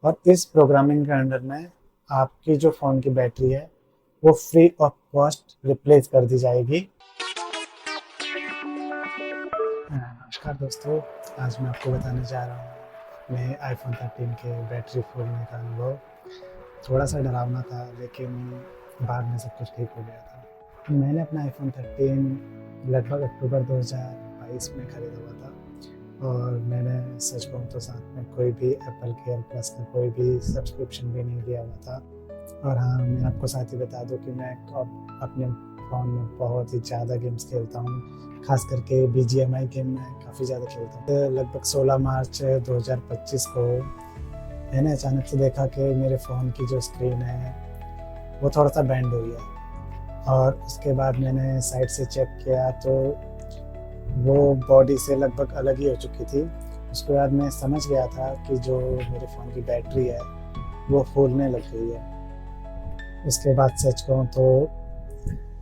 और इस प्रोग्रामिंग के अंडर में आपकी जो फ़ोन की बैटरी है वो फ्री ऑफ कॉस्ट रिप्लेस कर दी जाएगी। नमस्कार दोस्तों, आज मैं आपको बताने जा रहा हूँ अपने आईफोन 13 के बैटरी फूलने का अनुभव। थोड़ा सा डरावना था लेकिन बाद में सब कुछ ठीक हो गया था। मैंने अपना आईफोन 13 लगभग अक्टूबर 2022 में खरीदा हुआ था और मैंने सच कहूँ तो साथ में कोई भी एप्पल केयर प्लस का कोई भी सब्सक्रिप्शन भी नहीं लिया हुआ था। और हाँ, मैं आपको साथ ही बता दूँ कि मैं अपने फ़ोन में बहुत ही ज़्यादा गेम्स खेलता हूँ, ख़ास करके बीजीएमआई गेम मैं काफ़ी ज़्यादा खेलता हूँ। लगभग 16 मार्च 2025 को मैंने अचानक से देखा कि मेरे फ़ोन की जो स्क्रीन है वो थोड़ा-सा बेंड हुई है और उसके बाद मैंने साइड से चेक किया तो वो बॉडी से लगभग अलग ही हो चुकी थी। उसके बाद मैं समझ गया था कि जो मेरे फ़ोन की बैटरी है वो फूलने लग गई है। उसके बाद सच कहूँ तो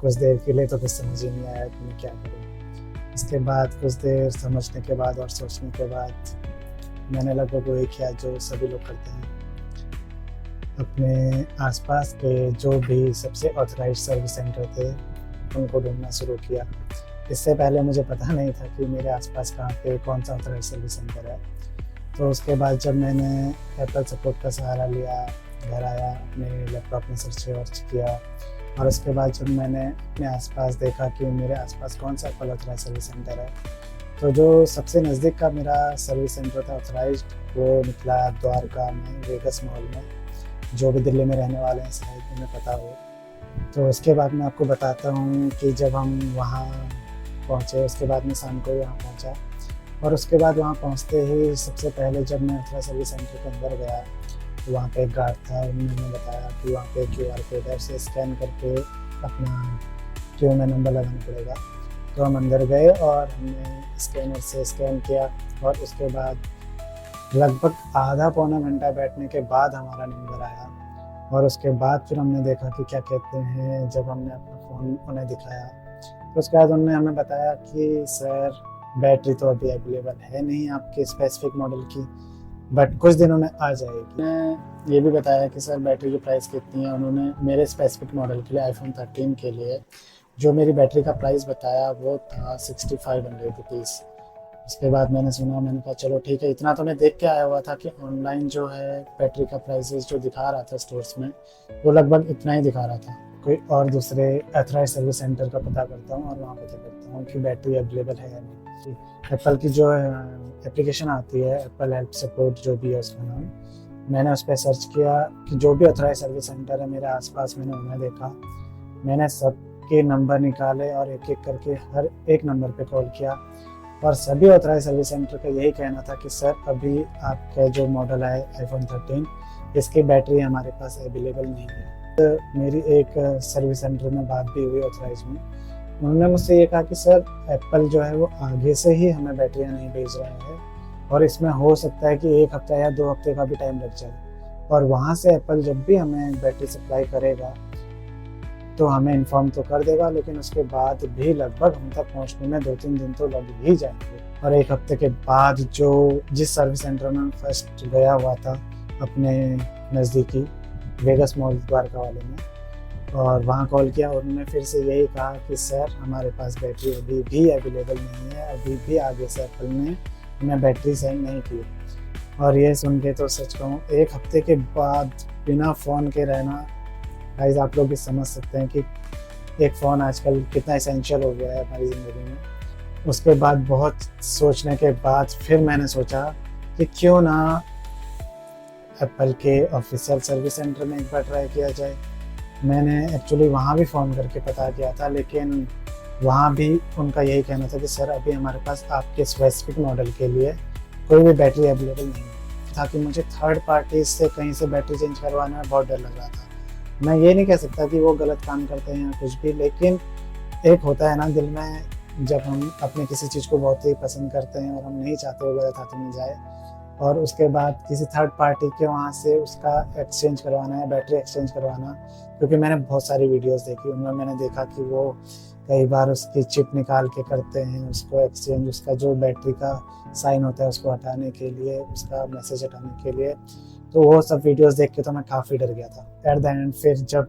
कुछ देर के लिए तो कुछ समझ ही नहीं आया कि मैं क्या करूँ। उसके बाद कुछ देर समझने के बाद और सोचने के बाद मैंने लगभग वही किया जो सभी लोग करते हैं। अपने आसपास के जो भी सबसे ऑथराइज्ड सर्विस सेंटर थे, उनको ढूँढना शुरू किया। इससे पहले मुझे पता नहीं था कि मेरे आसपास कहाँ पे कौन-सा ऑथराइज्ड सर्विस सेंटर है। तो उसके बाद जब मैंने एप्पल सपोर्ट का सहारा लिया, घर आया, अपने लैपटॉप में सर्च किया और उसके बाद जब मैंने अपने आसपास देखा कि मेरे आसपास कौन-सा एप्पल ऑथराइज्ड सर्विस सेंटर है, तो जो सबसे नज़दीक का मेरा सर्विस सेंटर था ऑथराइज्ड, वो निकला द्वारका में, वेगस मॉल में। जो भी दिल्ली में रहने वाले हैं शायद उन्हें पता हो। तो उसके बाद मैं आपको बताता हूँ कि जब हम वहाँ पहुँचे, उसके बाद मैं शाम को यहाँ पहुँचा और उसके बाद वहाँ पहुँचते ही सबसे पहले जब मैं अथरा सर्विस सेंटर के अंदर गया, तो वहाँ पे एक गार्ड था, उन्होंने बताया कि वहाँ पे क्यूआर कोड है, उसे स्कैन करके अपना क्यू में नंबर लगाना पड़ेगा। तो हम अंदर गए और हमने स्कैनर से स्कैन किया और उसके बाद लगभग आधा पौना घंटा बैठने के बाद हमारा नंबर आया और उसके बाद फिर हमने देखा कि क्या कहते हैं, जब हमने अपना फ़ोन उन्हें दिखाया, तो उसके बाद उन्होंने हमें बताया कि सर बैटरी तो अभी अवेलेबल है नहीं आपके स्पेसिफ़िक मॉडल की, बट कुछ दिनों में आ जाएगी। मैं ये भी बताया कि सर बैटरी की प्राइस कितनी है, उन्होंने मेरे स्पेसिफ़िक मॉडल के लिए आईफ़ोन 13 के लिए जो मेरी बैटरी का प्राइस बताया वो था 6500 रुपीज़। उसके बाद मैंने सुना, मैंने कहा चलो ठीक है, इतना तो मैं देख के आया हुआ था कि ऑनलाइन जो है बैटरी का प्राइसेस जो दिखा रहा था स्टोर्स में, वो लगभग इतना ही दिखा रहा था। कोई और दूसरे ऑथराइज्ड सर्विस सेंटर का पता करता हूँ और वहाँ पता करता हूँ कि बैटरी अवेलेबल है या नहीं। एप्पल की जो एप्लीकेशन आती है, एप्पल हेल्प सपोर्ट जो भी है उसका नाम, मैंने उस पर सर्च किया कि जो भी ऑथराइज्ड सर्विस सेंटर है मेरे आसपास, मैंने उन्हें देखा। मैंने सबके नंबर निकाले और एक-एक करके हर एक नंबर पे कॉल किया और सभी ऑथराइज्ड सर्विस सेंटर का यही कहना था कि सर अभी आपका जो मॉडल है आईफोन 13, इसकी बैटरी हमारे पास अवेलेबल नहीं है। तो मेरी एक सर्विस सेंटर में बात भी हुई ऑथराइज में, उन्होंने मुझसे ये कहा कि सर एप्पल जो है वो आगे से ही हमें बैटरियाँ नहीं भेज रहा है और इसमें हो सकता है कि 1 हफ्ता या 2 हफ्ते का भी टाइम लग जाए और वहाँ से एप्पल जब भी हमें बैटरी सप्लाई करेगा तो हमें इन्फॉर्म तो कर देगा, लेकिन उसके बाद भी लगभग हम तक पहुँचने में 2-3 दिन तो लग ही जाएँगे। और 1 हफ्ते के बाद जो जिस सर्विस सेंटर में फर्स्ट गया हुआ था अपने नज़दीकी वेगस मॉल द्वारका वाले में, और वहाँ कॉल किया और उन्होंने फिर से यही कहा कि सर हमारे पास बैटरी अभी भी अवेलेबल नहीं है, अभी भी आगे से एप्पल ने हमें बैटरी सेंड नहीं की। और ये सुन के तो सच कहूँ 1 हफ्ते के बाद बिना फ़ोन के रहना, गाइस आप लोग भी समझ सकते हैं कि एक फ़ोन आजकल कितना एसेंशियल हो गया है हमारी ज़िंदगी में। उसके बाद बहुत सोचने के बाद फिर मैंने सोचा कि क्यों ना एप्पल के ऑफ़िशियल सर्विस सेंटर में एक बार ट्राई किया जाए। मैंने एक्चुअली वहाँ भी फ़ोन करके पता किया था, लेकिन वहाँ भी उनका यही कहना था कि सर अभी हमारे पास आपके स्पेसिफ़िक मॉडल के लिए कोई भी बैटरी अवेलेबल नहीं है। था कि मुझे थर्ड पार्टी से कहीं से बैटरी चेंज करवाने में बहुत डर लग रहा था। मैं ये नहीं कह सकता कि वो गलत काम करते हैं या कुछ भी, लेकिन एक होता है ना दिल में, जब हम अपनी किसी चीज़ को बहुत ही पसंद करते हैं और हम नहीं चाहते वो गलत हाथों में जाए और उसके बाद किसी थर्ड पार्टी के वहाँ से उसका एक्सचेंज करवाना है, बैटरी एक्सचेंज करवाना। क्योंकि मैंने बहुत सारी वीडियोस देखी, उनमें मैंने देखा कि वो कई बार उसकी चिप निकाल के करते हैं उसको एक्सचेंज, उसका जो बैटरी का साइन होता है उसको हटाने के लिए, उसका मैसेज हटाने के लिए। तो वो सब वीडियोस देख के तो मैं काफ़ी डर गया था। एट द एंड फिर जब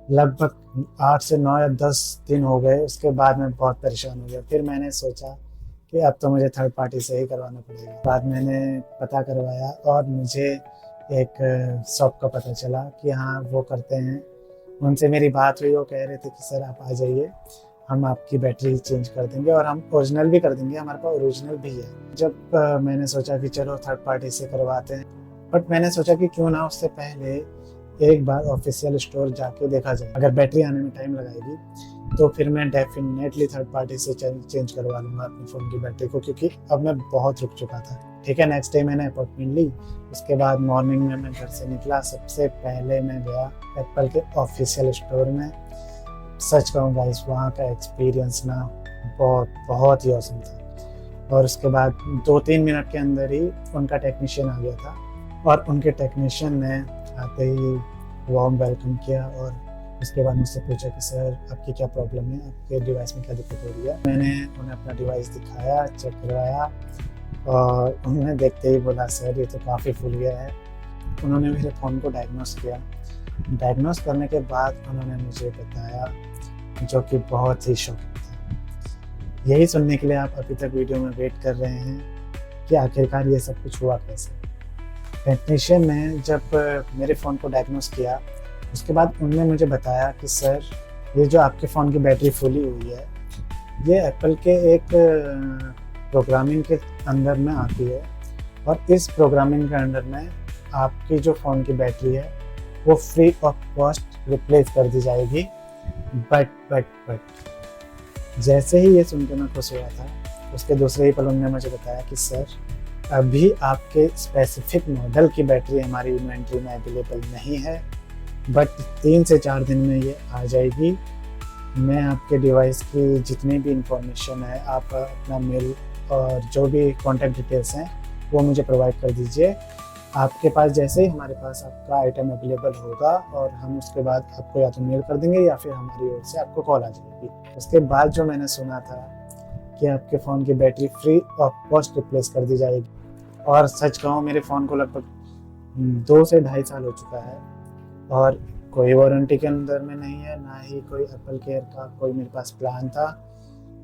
लगभग 8 से 9 या 10 दिन हो गए, उसके बाद मैं बहुत परेशान हो गया। फिर मैंने सोचा कि अब तो मुझे थर्ड पार्टी से ही करवाना पड़ेगा। बाद मैंने पता करवाया और मुझे एक शॉप का पता चला कि हाँ वो करते हैं। उनसे मेरी बात हुई, वो कह रहे थे कि सर आप आ जाइए, हम आपकी बैटरी चेंज कर देंगे और हम ओरिजिनल भी कर देंगे, हमारे पास ओरिजिनल भी है। जब मैंने सोचा कि चलो थर्ड पार्टी से करवाते हैं, बट मैंने सोचा कि क्यों ना उससे पहले एक बार ऑफिशियल स्टोर जाके देखा जाए। अगर बैटरी आने में टाइम लगाएगी तो फिर मैं डेफिनेटली थर्ड पार्टी से चेंज करवा लूँगा अपने फ़ोन की बैटरी को, क्योंकि अब मैं बहुत रुक चुका था। ठीक है, नेक्स्ट डे मैंने अपॉइंटमेंट ली। उसके बाद मॉर्निंग में मैं घर से निकला, सबसे पहले मैं गया एप्पल के ऑफिशियल स्टोर में। सच कहूँ गाइस, वहाँ का एक्सपीरियंस ना बहुत ही औसम था। और उसके बाद 2-3 मिनट के अंदर ही उनका टेक्नीशियन आ गया था और उनके टेक्नीशियन ने आते ही वार्म वेलकम किया और उसके बाद मुझसे पूछा कि सर आपकी क्या प्रॉब्लम है, आपके डिवाइस में क्या दिक्कत हो रही है। मैंने उन्हें अपना डिवाइस दिखाया, चेक करवाया और उन्होंने देखते ही बोला सर ये तो काफ़ी फूल गया है। उन्होंने मेरे फ़ोन को डायग्नोस किया। डायग्नोस करने के बाद उन्होंने मुझे बताया, जो कि बहुत ही शॉकिंग था। यही सुनने के लिए आप अभी तक वीडियो में वेट कर रहे हैं कि आखिरकार ये सब कुछ हुआ कैसे। टेक्नीशियन ने जब मेरे फ़ोन को डायग्नोस किया, उसके बाद उन्होंने मुझे बताया कि सर ये जो आपके फ़ोन की बैटरी फुली हुई है, ये एप्पल के एक प्रोग्रामिंग के अंदर में आती है और इस प्रोग्रामिंग के अंदर में आपकी जो फ़ोन की बैटरी है वो फ्री ऑफ कॉस्ट रिप्लेस कर दी जाएगी। बट जैसे ही ये सुन के मैं खुश हुआ था, उसके दूसरे ही पल उन्होंने मुझे बताया कि सर अभी आपके स्पेसिफिक मॉडल की बैटरी हमारी इन्वेंट्री में अवेलेबल नहीं है, बट 3 से 4 दिन में ये आ जाएगी। मैं आपके डिवाइस की जितनी भी इंफॉर्मेशन है, आप अपना मेल और जो भी कॉन्टैक्ट डिटेल्स हैं वो मुझे प्रोवाइड कर दीजिए। आपके पास जैसे ही हमारे पास आपका आइटम अवेलेबल होगा और हम उसके बाद आपको या तो मेल कर देंगे या फिर हमारी ओर से आपको कॉल आ जाएगी। उसके बाद जो मैंने सुना था कि आपके फ़ोन की battery free of cost replace कर दी जाएगी, और सच कहूँ मेरे फ़ोन को लगभग 2 से ढाई साल हो चुका है और कोई वारंटी के अंदर में नहीं है, ना ही कोई एप्पल केयर का कोई मेरे पास प्लान था,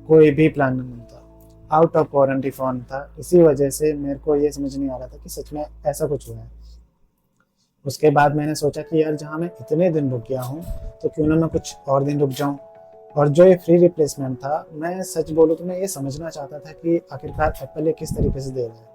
कोई भी प्लान नहीं था, आउट ऑफ वारंटी फ़ोन था। इसी वजह से मेरे को ये समझ नहीं आ रहा था कि सच में ऐसा कुछ हुआ है। उसके बाद मैंने सोचा कि यार जहाँ मैं इतने दिन रुक गया हूँ तो क्यों ना मैं कुछ और दिन रुक जाऊँ। और जो ये फ्री रिप्लेसमेंट था, मैं सच बोलूँ तो मैं ये समझना चाहता था कि आखिरकार एप्पल ये किस तरीके से दे रहा है,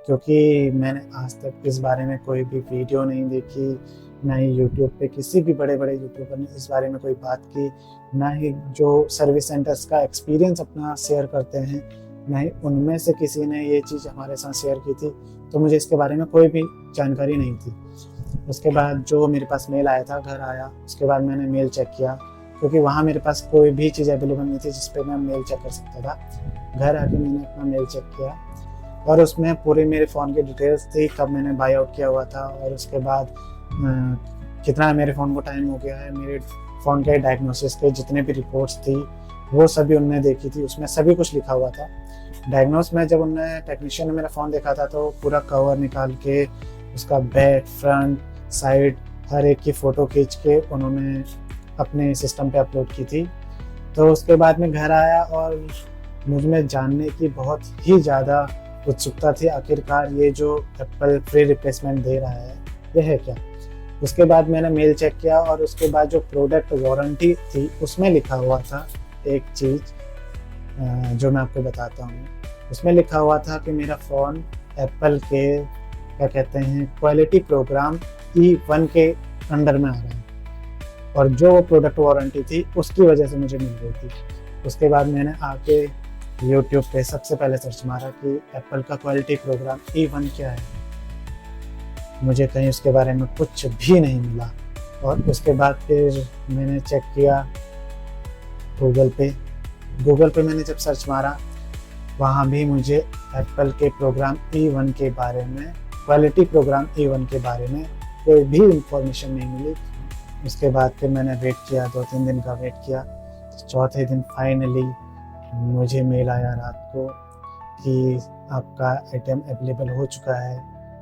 क्योंकि मैंने आज तक इस बारे में कोई भी वीडियो नहीं देखी, ना ही यूट्यूब पे किसी भी बड़े यूट्यूबर ने इस बारे में कोई बात की, ना ही जो सर्विस सेंटर्स का एक्सपीरियंस अपना शेयर करते हैं, ना ही उनमें से किसी ने ये चीज़ हमारे साथ शेयर की थी। तो मुझे इसके बारे में कोई भी जानकारी नहीं थी। उसके बाद जो मेरे पास मेल आया था, घर आया, उसके बाद मैंने मेल चेक किया, क्योंकि वहाँ मेरे पास कोई भी चीज़ अवेलेबल नहीं थी जिस पे मैं मेल चेक कर सकता था। घर आके मैंने अपना मेल चेक किया और उसमें पूरी मेरे फ़ोन की डिटेल्स थी, कब मैंने बाई आउट किया हुआ था और उसके बाद कितना मेरे फ़ोन को टाइम हो गया है, मेरे फ़ोन के डायग्नोसिस के जितने भी रिपोर्ट्स थी वो सभी उनने देखी थी, उसमें सभी कुछ लिखा हुआ था। डायग्नोस में जब उनने टेक्नीशियन ने मेरा फ़ोन देखा था तो पूरा कवर निकाल के उसका बैक, फ्रंट, साइड हर एक की फ़ोटो खींच के उन्होंने अपने सिस्टम पे अपलोड की थी। तो उसके बाद मैं घर आया और मुझ में जानने की बहुत ही ज़्यादा उत्सुकता थी, आखिरकार ये जो एप्पल फ्री रिप्लेसमेंट दे रहा है ये है क्या। उसके बाद मैंने मेल चेक किया और उसके बाद जो प्रोडक्ट वारंटी थी उसमें लिखा हुआ था एक चीज़ जो मैं आपको बताता हूँ। उसमें लिखा हुआ था कि मेरा फ़ोन एप्पल के क्या कहते हैं क्वालिटी प्रोग्राम E1 के अंडर में आ रहा है, और जो प्रोडक्ट वारंटी थी उसकी वजह से मुझे मिल गई थी। उसके बाद मैंने आके यूट्यूब पे सबसे पहले सर्च मारा कि एप्पल का क्वालिटी प्रोग्राम E1 क्या है। मुझे कहीं उसके बारे में कुछ भी नहीं मिला। और उसके बाद फिर मैंने चेक किया गूगल पे मैंने जब सर्च मारा, वहाँ भी मुझे एप्पल के प्रोग्राम E1 के बारे में, क्वालिटी प्रोग्राम E1 के बारे में कोई भी इंफॉर्मेशन नहीं मिली। उसके बाद फिर मैंने वेट किया, 2-3 दिन का वेट किया। तो चौथे दिन फाइनली मुझे मेल आया रात को कि आपका आइटम अवेलेबल हो चुका है,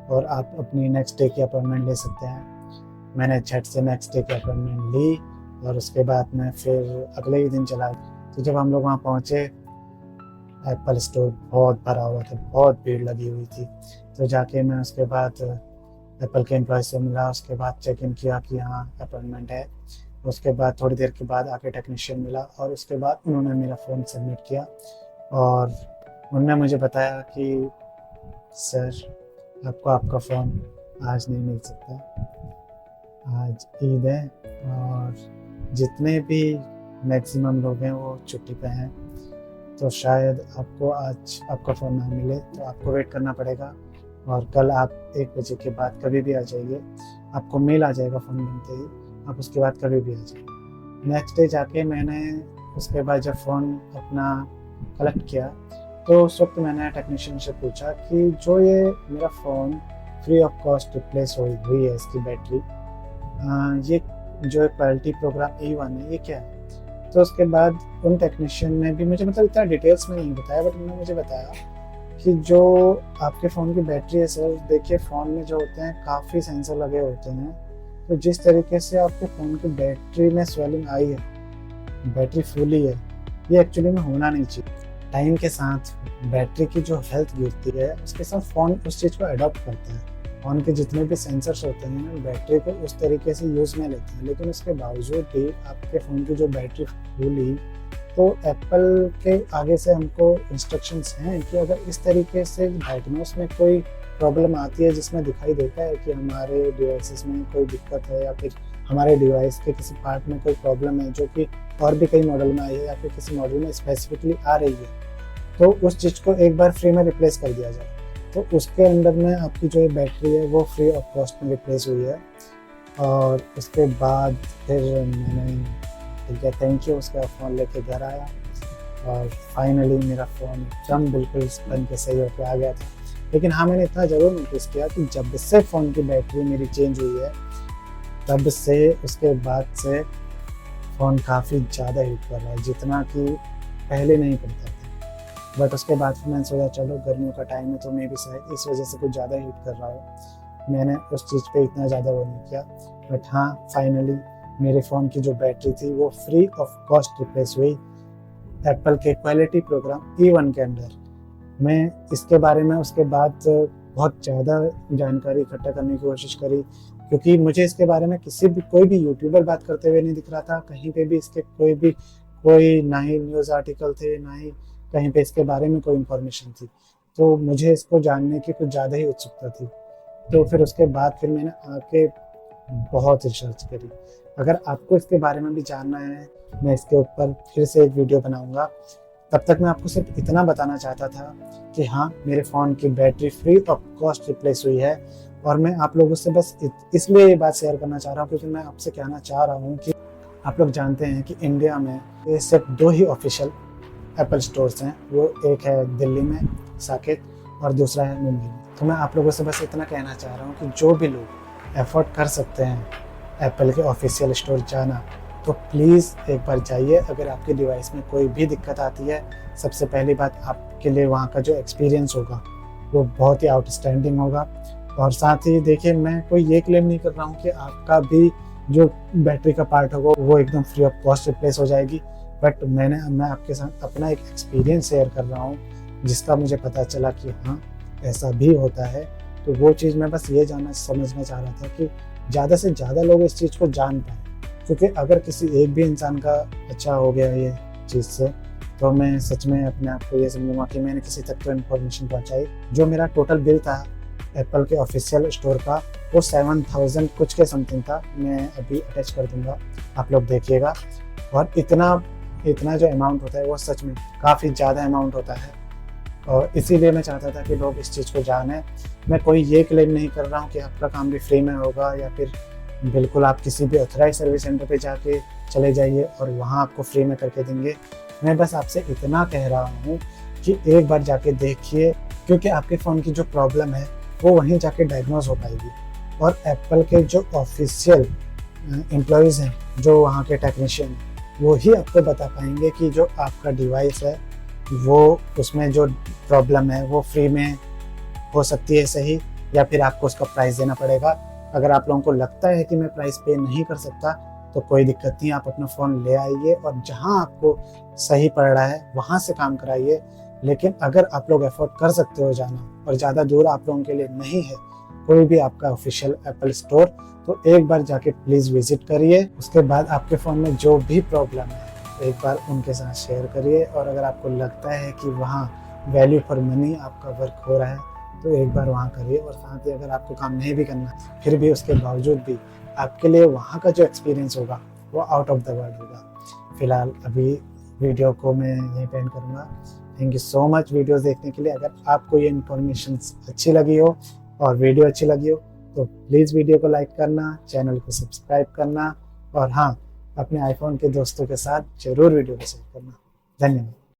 और आप अपनी नेक्स्ट डे की अपॉइंटमेंट ले सकते हैं। मैंने झट से नेक्स्ट डे की अपॉइंटमेंट ली और उसके बाद मैं फिर अगले ही दिन चला। तो जब हम लोग वहाँ पहुँचे, एप्पल स्टोर बहुत भरा हुआ था, बहुत भीड़ लगी हुई थी। तो जाके मैं उसके बाद एप्पल के एम्प्लॉय से मिला, उसके बाद चेक इन किया कि हाँ अपॉइंटमेंट है। उसके बाद थोड़ी देर के बाद आके टेक्नीशियन मिला और उसके बाद उन्होंने मेरा फ़ोन सबमिट किया और उन्होंने मुझे बताया कि सर आपको आपका फ़ोन आज नहीं मिल सकता, आज ईद है और जितने भी मैक्सिमम लोग हैं वो छुट्टी पे हैं, तो शायद आपको आज आपका फ़ोन ना मिले, तो आपको वेट करना पड़ेगा और कल आप 1 बजे के बाद कभी भी आ जाइए, आपको मेल आ जाएगा फ़ोन मिलते ही, आप उसके बाद कभी भी आ जाइए। नेक्स्ट डे जाके मैंने उसके बाद जब फ़ोन अपना कलेक्ट किया तो उस वक्त मैंने टेक्नीशियन से पूछा कि जो ये मेरा phone free of cost replace हुई है, इसकी बैटरी, ये जो क्वालिटी प्रोग्राम E1 है, ये क्या है? तो उसके बाद उन टेक्नीशियन ने भी मुझे मतलब इतना डिटेल्स में नहीं बताया, बट उन्होंने मुझे बताया कि जो आपके फ़ोन की बैटरी है सर, देखिए फ़ोन में जो होते हैं काफ़ी सेंसर लगे होते हैं, तो जिस तरीके से आपके फ़ोन की बैटरी में स्वेलिंग आई है, बैटरी फुली है, ये एक्चुअली में होना नहीं चाहिए। टाइम के साथ बैटरी की जो हेल्थ गिरती है, उसके साथ फ़ोन उस चीज़ को अडॉप्ट करता है। फ़ोन के जितने भी सेंसर्स होते हैं बैटरी को उस तरीके से यूज़ में लेते हैं, लेकिन उसके बावजूद भी आपके फ़ोन की जो बैटरी फुल हुई, तो एप्पल के आगे से हमको इंस्ट्रक्शंस हैं कि अगर इस तरीके से डायग्नोस में कोई प्रॉब्लम आती है जिसमें दिखाई देता है कि हमारे डिवाइसेस में कोई दिक्कत है या फिर हमारे डिवाइस के किसी पार्ट में कोई प्रॉब्लम है, जो कि और भी कई मॉडल में आई है या फिर किसी मॉडल में स्पेसिफिकली आ रही है, तो उस चीज़ को एक बार फ्री में रिप्लेस कर दिया जाए। तो उसके अंदर में आपकी जो बैटरी है वो फ्री ऑफ कॉस्ट में रिप्लेस हुई है। और उसके बाद फिर मैंने ठीक है थैंक यू, उसका फ़ोन लेके घर आया और फाइनली मेरा फ़ोन एकदम बिल्कुल बन के सही होकर आ गया था। लेकिन हाँ, मैंने इतना ज़रूर नोटिस किया कि जब से फ़ोन की बैटरी मेरी चेंज हुई है, तब से उसके बाद से फ़ोन काफ़ी ज़्यादा हीट कर रहा है, जितना कि पहले नहीं करता था। बट उसके बाद फिर मैंने सोचा चलो गर्मियों का टाइम है तो मैं भी शायद इस वजह से कुछ ज़्यादा हीट कर रहा हूँ। मैंने उस चीज़ पे इतना ज़्यादा वो नहीं किया, बट हाँ फाइनली मेरे फ़ोन की जो बैटरी थी वो फ्री ऑफ कॉस्ट रिप्लेस हुई एप्पल के क्वालिटी प्रोग्राम E1 के अंदर। मैं इसके बारे में उसके बाद बहुत ज़्यादा जानकारी इकट्ठा करने की कोशिश करी, क्योंकि मुझे इसके बारे में कोई भी यूट्यूबर बात करते हुए नहीं दिख रहा था, कहीं पे भी इसके कोई ना ही न्यूज़ आर्टिकल थे, ना ही कहीं पे इसके बारे में कोई इन्फॉर्मेशन थी। तो मुझे इसको जानने की कुछ ज़्यादा ही उत्सुकता थी। तो फिर उसके बाद फिर मैंने आके बहुत रिसर्च करी। अगर आपको इसके बारे में भी जानना है, मैं इसके ऊपर फिर से एक वीडियो बनाऊंगा। तब तक मैं आपको सिर्फ इतना बताना चाहता था कि हाँ, मेरे फ़ोन की battery free of cost replace हुई है। और मैं आप लोगों से बस इसलिए ये बात शेयर करना चाह रहा हूँ क्योंकि मैं आपसे कहना चाह रहा हूँ कि आप लोग जानते हैं कि इंडिया में ये सिर्फ 2 ही ऑफिशियल एप्पल स्टोर्स हैं। वो एक है दिल्ली में साकेत और दूसरा है मुंबई में। तो मैं आप लोगों से बस इतना कहना चाह रहा हूँ कि जो भी लोग एफोर्ड कर सकते हैं एप्पल के ऑफिशियल स्टोर जाना, तो प्लीज़ एक बार जाइए। अगर आपके डिवाइस में कोई भी दिक्कत आती है, सबसे पहली बात आपके लिए वहाँ का जो एक्सपीरियंस होगा वो बहुत ही आउटस्टैंडिंग होगा। और साथ ही देखिए, मैं कोई ये क्लेम नहीं कर रहा हूँ कि आपका भी जो बैटरी का पार्ट होगा वो एकदम फ्री ऑफ कॉस्ट रिप्लेस हो जाएगी, बट मैं आपके साथ अपना एक एक्सपीरियंस शेयर कर रहा हूँ जिसका मुझे पता चला कि हाँ ऐसा भी होता है। तो वो चीज़ मैं बस ये समझना चाह रहा था कि ज़्यादा से ज़्यादा लोग इस चीज़ को जान पाएँ, क्योंकि अगर किसी एक भी इंसान का अच्छा हो गया ये चीज़ से, तो मैं सच में अपने आप को ये समझूंगा कि मैंने किसी तक तो इन्फॉर्मेशन पहुँचाई। जो मेरा टोटल बिल था एप्पल के ऑफिशियल स्टोर का, वो 7000 कुछ के समथिंग था। मैं अभी अटैच कर दूंगा, आप लोग देखिएगा। और इतना जो अमाउंट होता है वो सच में काफ़ी ज़्यादा अमाउंट होता है, और इसीलिए मैं चाहता था कि लोग इस चीज़ को जानें। मैं कोई ये क्लेम नहीं कर रहा हूँ कि आपका काम भी फ्री में होगा, या फिर बिल्कुल आप किसी भी ऑथराइज सर्विस सेंटर पे जाके चले जाइए और वहाँ आपको फ्री में करके देंगे। मैं बस आपसे इतना कह रहा हूँ कि एक बार जाके देखिए, क्योंकि आपके फ़ोन की जो प्रॉब्लम है वो वहीं जाके डायग्नोज हो पाएगी। और एप्पल के जो ऑफिशियल एम्प्लॉयज़ हैं, जो वहाँ के टेक्नीशियन हैं, वो ही आपको बता पाएंगे कि जो आपका डिवाइस है वो उसमें जो प्रॉब्लम है वो फ्री में हो सकती है सही, या फिर आपको उसका प्राइस देना पड़ेगा। अगर आप लोगों को लगता है कि मैं प्राइस पे नहीं कर सकता तो कोई दिक्कत नहीं, आप अपना फ़ोन ले आइए और जहाँ आपको सही पड़ रहा है वहाँ से काम कराइए। लेकिन अगर आप लोग अफोर्ड कर सकते हो जाना और ज़्यादा दूर आप लोगों के लिए नहीं है कोई भी आपका ऑफिशियल एप्पल स्टोर, तो एक बार जाके प्लीज़ विजिट करिए। उसके बाद आपके फ़ोन में जो भी प्रॉब्लम है एक बार उनके साथ शेयर करिए, और अगर आपको लगता है कि वहाँ वैल्यू फॉर मनी आपका वर्क हो रहा है तो एक बार वहाँ करिए। और साथ ही अगर आपको काम नहीं भी करना फिर भी उसके बावजूद भी आपके लिए वहाँ का जो एक्सपीरियंस होगा वो आउट ऑफ द वर्ल्ड होगा। फिलहाल अभी वीडियो को मैं यहीं पे एंड करूँगा। Thank you so much videos देखने के लिए। अगर आपको ये इन्फॉर्मेशन अच्छी लगी हो और वीडियो अच्छी लगी हो तो प्लीज़ वीडियो को लाइक करना, चैनल को सब्सक्राइब करना, और हाँ, अपने आईफोन के दोस्तों के साथ ज़रूर वीडियो को शेयर करना। धन्यवाद।